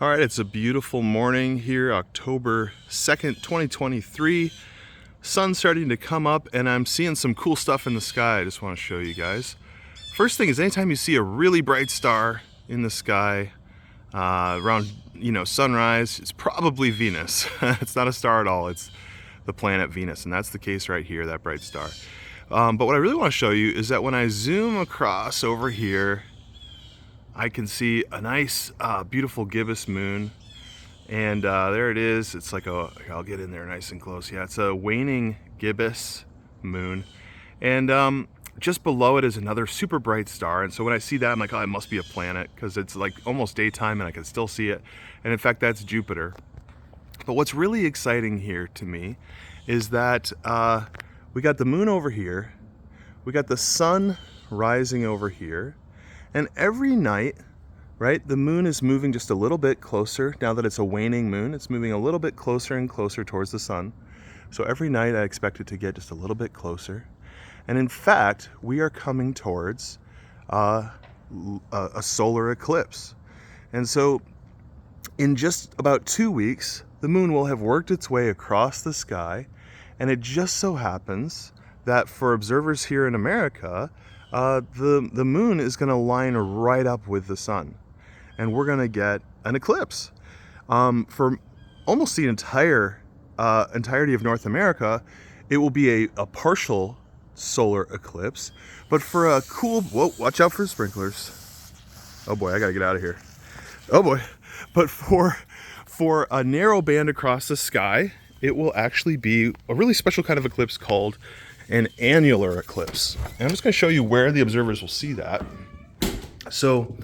All right, it's a beautiful morning here, October 2nd, 2023. Sun's starting to come up and I'm seeing some cool stuff in the sky I just want to show you guys. First thing is, anytime you see a really bright star in the sky around sunrise, it's probably Venus. It's not a star at all, it's the planet Venus, and that's the case right here, that bright star. But what I really want to show you is that when I zoom across over here, I can see a nice, beautiful gibbous moon. And there it is. It's like I'll get in there nice and close. Yeah, it's a waning gibbous moon. And just below it is another super bright star. And so when I see that, I'm like, oh, it must be a planet, because it's like almost daytime and I can still see it. And in fact, that's Jupiter. But what's really exciting here to me is that we got the moon over here. We got the sun rising over here. And every night, right, the moon is moving just a little bit closer. Now that it's a waning moon, it's moving a little bit closer and closer towards the sun. So every night I expect it to get just a little bit closer. And in fact, we are coming towards a solar eclipse. And so in just about 2 weeks, the moon will have worked its way across the sky. And it just so happens that for observers here in America, the moon is going to line right up with the sun, and we're going to get an eclipse. For almost the entirety of North America, it will be a partial solar eclipse. But for a cool, whoa, watch out for sprinklers. Oh boy, I gotta get out of here. Oh boy. But for a narrow band across the sky, it will actually be a really special kind of eclipse called an annular eclipse. And I'm just going to show you where the observers will see that. So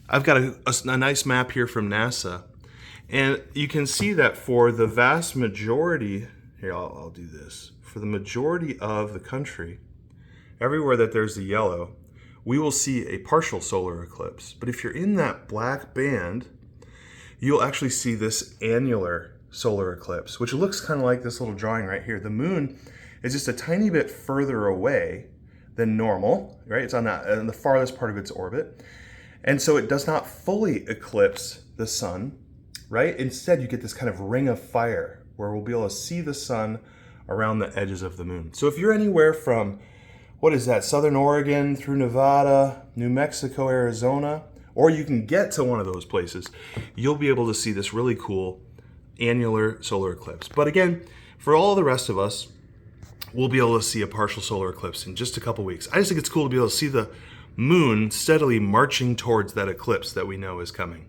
I've got a nice map here from NASA, and you can see that for the vast majority, here I'll do this, for the majority of the country, everywhere that there's the yellow, we will see a partial solar eclipse. But if you're in that black band, you'll actually see this annular solar eclipse, which looks kind of like this little drawing right here. The moon is just a tiny bit further away than normal, right? It's on the farthest part of its orbit. And so it does not fully eclipse the sun, right? Instead, you get this kind of ring of fire where we'll be able to see the sun around the edges of the moon. So if you're anywhere from, what is that, Southern Oregon through Nevada, New Mexico, Arizona, or you can get to one of those places, you'll be able to see this really cool annular solar eclipse. But again, for all the rest of us, we'll be able to see a partial solar eclipse in just a couple weeks. I just think it's cool to be able to see the moon steadily marching towards that eclipse that we know is coming.